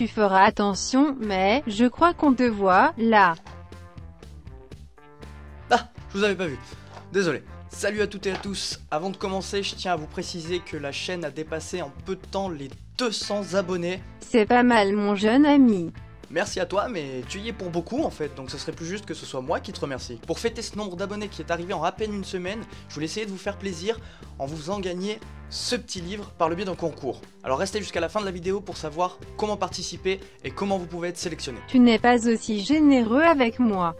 tu feras attention, mais je crois qu'on te voit, là. Ah, je vous avais pas vu. Désolé. Salut à toutes et à tous. Avant de commencer, je tiens à vous préciser que la chaîne a dépassé en peu de temps les 200 abonnés. C'est pas mal, mon jeune ami. Merci à toi, mais tu y es pour beaucoup en fait, donc ce serait plus juste que ce soit moi qui te remercie. Pour fêter ce nombre d'abonnés qui est arrivé en à peine une semaine, je voulais essayer de vous faire plaisir en vous faisant gagner ce petit livre par le biais d'un concours. Alors restez jusqu'à la fin de la vidéo pour savoir comment participer et comment vous pouvez être sélectionné. Tu n'es pas aussi généreux avec moi.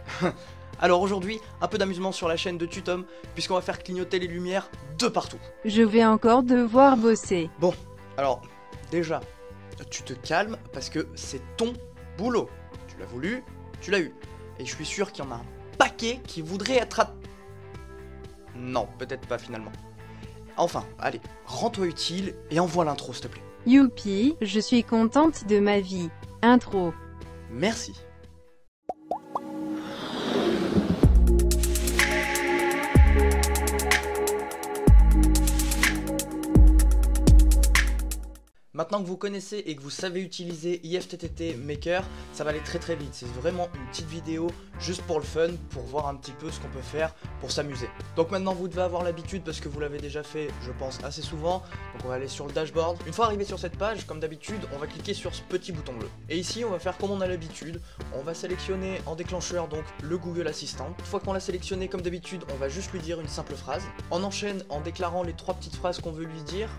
Alors aujourd'hui, un peu d'amusement sur la chaîne de Tutom, puisqu'on va faire clignoter les lumières de partout. Je vais encore devoir bosser. Bon, alors déjà, tu te calmes parce que c'est ton boulot. Tu l'as voulu, tu l'as eu. Et je suis sûr qu'il y en a un paquet qui voudrait être à... Non, peut-être pas finalement. Enfin, allez, rends-toi utile et envoie l'intro s'il te plaît. Youpi, je suis contente de ma vie. Intro. Merci. Maintenant que vous connaissez et que vous savez utiliser IFTTT Maker, ça va aller très très vite. C'est vraiment une petite vidéo juste pour le fun, pour voir un petit peu ce qu'on peut faire pour s'amuser. Donc maintenant vous devez avoir l'habitude parce que vous l'avez déjà fait, je pense, assez souvent. Donc on va aller sur le dashboard. Une fois arrivé sur cette page, comme d'habitude, on va cliquer sur ce petit bouton bleu. Et ici, on va faire comme on a l'habitude. On va sélectionner en déclencheur donc le Google Assistant. Une fois qu'on l'a sélectionné comme d'habitude, on va juste lui dire une simple phrase. On enchaîne en déclarant les 3 petites phrases qu'on veut lui dire.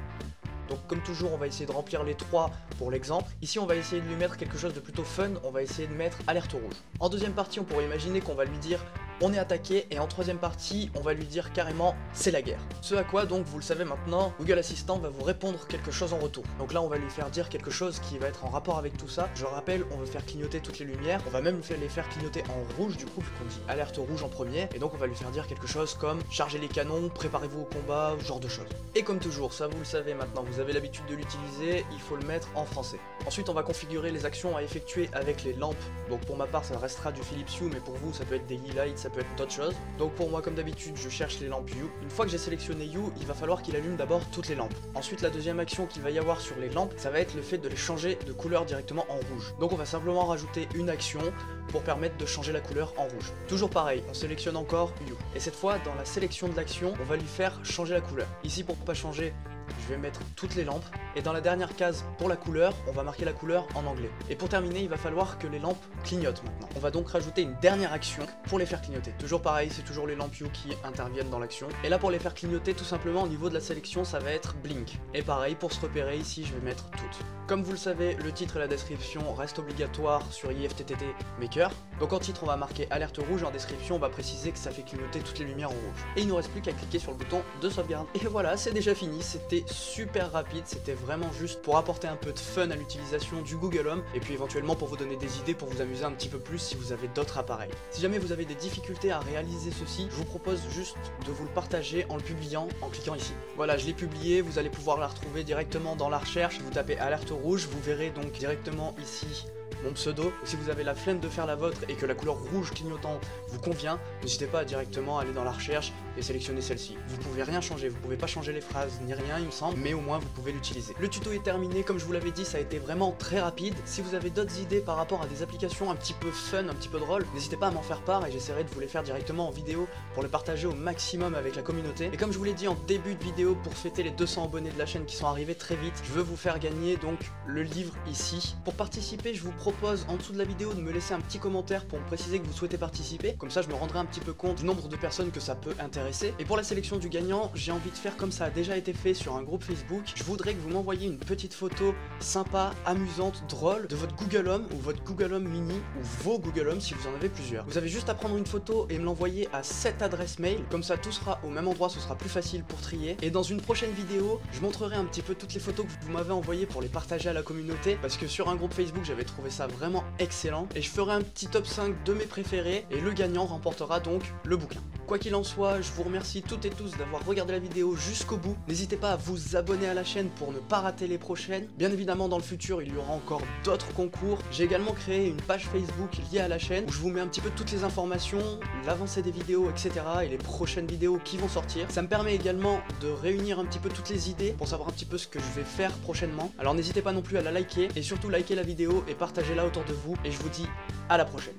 Donc comme toujours, on va essayer de remplir les 3 pour l'exemple. Ici, on va essayer de lui mettre quelque chose de plutôt fun, on va essayer de mettre alerte rouge. En deuxième partie, on pourrait imaginer qu'on va lui dire on est attaqué, et en troisième partie, on va lui dire carrément c'est la guerre. Ce à quoi donc, vous le savez maintenant, Google Assistant va vous répondre quelque chose en retour. Donc là, on va lui faire dire quelque chose qui va être en rapport avec tout ça. Je rappelle, on veut faire clignoter toutes les lumières, on va même les faire clignoter en rouge du coup, vu qu'on dit alerte rouge en premier, et donc on va lui faire dire quelque chose comme chargez les canons, préparez-vous au combat, ce genre de choses. Et comme toujours, ça vous le savez maintenant, vous avez l'habitude de l'utiliser, il faut le mettre en français. Ensuite, on va configurer les actions à effectuer avec les lampes. Donc pour ma part, ça restera du Philips Hue, mais pour vous, ça peut être des lights, ça peut être d'autres choses. Donc pour moi, comme d'habitude, je cherche les lampes Hue. Une fois que j'ai sélectionné Hue, il va falloir qu'il allume d'abord toutes les lampes. Ensuite, la deuxième action qu'il va y avoir sur les lampes, ça va être le fait de les changer de couleur directement en rouge. Donc on va simplement rajouter une action pour permettre de changer la couleur en rouge. Toujours pareil, on sélectionne encore Hue. Et cette fois, dans la sélection de l'action, on va lui faire changer la couleur. Ici, pour pas changer, je vais mettre toutes les lampes, et dans la dernière case pour la couleur, on va marquer la couleur en anglais. Et pour terminer, il va falloir que les lampes clignotent maintenant. On va donc rajouter une dernière action pour les faire clignoter. Toujours pareil, c'est toujours les lampes Hue qui interviennent dans l'action. Et là, pour les faire clignoter, tout simplement au niveau de la sélection, ça va être blink. Et pareil, pour se repérer ici, je vais mettre toutes. Comme vous le savez, le titre et la description restent obligatoires sur IFTTT Maker. Donc en titre, on va marquer alerte rouge, et en description, on va préciser que ça fait clignoter toutes les lumières en rouge. Et il nous reste plus qu'à cliquer sur le bouton de sauvegarde. Et voilà, c'est déjà fini, c'était super rapide, c'était vraiment juste pour apporter un peu de fun à l'utilisation du Google Home, et puis éventuellement pour vous donner des idées pour vous amuser un petit peu plus si vous avez d'autres appareils. Si jamais vous avez des difficultés à réaliser ceci, je vous propose juste de vous le partager en le publiant en cliquant ici. Voilà, je l'ai publié, vous allez pouvoir la retrouver directement dans la recherche, vous tapez alerte rouge, vous verrez donc directement ici mon pseudo. Si vous avez la flemme de faire la vôtre et que la couleur rouge clignotant vous convient, n'hésitez pas à directement aller dans la recherche et sélectionner celle-ci. Vous pouvez rien changer, vous pouvez pas changer les phrases ni rien il me semble, mais au moins vous pouvez l'utiliser. Le tuto est terminé, comme je vous l'avais dit, ça a été vraiment très rapide. Si vous avez d'autres idées par rapport à des applications un petit peu fun, un petit peu drôles, n'hésitez pas à m'en faire part et j'essaierai de vous les faire directement en vidéo pour le partager au maximum avec la communauté. Et comme je vous l'ai dit en début de vidéo, pour fêter les 200 abonnés de la chaîne qui sont arrivés très vite, je veux vous faire gagner donc le livre ici. Pour participer, je vous propose en dessous de la vidéo de me laisser un petit commentaire pour me préciser que vous souhaitez participer, comme ça je me rendrai un petit peu compte du nombre de personnes que ça peut intéresser. Et pour la sélection du gagnant, j'ai envie de faire comme ça a déjà été fait sur un groupe Facebook. Je voudrais que vous m'envoyiez une petite photo sympa, amusante, drôle de votre Google Home ou votre Google Home Mini ou vos Google Home si vous en avez plusieurs. Vous avez juste à prendre une photo et me l'envoyer à cette adresse mail, comme ça tout sera au même endroit, ce sera plus facile pour trier. Et dans une prochaine vidéo, je montrerai un petit peu toutes les photos que vous m'avez envoyées pour les partager à la communauté, parce que sur un groupe Facebook j'avais trouvé ça ça vraiment excellent. Et je ferai un petit top 5 de mes préférés et le gagnant remportera donc le bouquin. Quoi qu'il en soit, je vous remercie toutes et tous d'avoir regardé la vidéo jusqu'au bout. N'hésitez pas à vous abonner à la chaîne pour ne pas rater les prochaines. Bien évidemment, dans le futur, il y aura encore d'autres concours. J'ai également créé une page Facebook liée à la chaîne où je vous mets un petit peu toutes les informations, l'avancée des vidéos, etc. et les prochaines vidéos qui vont sortir. Ça me permet également de réunir un petit peu toutes les idées pour savoir un petit peu ce que je vais faire prochainement. Alors n'hésitez pas non plus à la liker et surtout liker la vidéo et partagez-la autour de vous. Et je vous dis à la prochaine.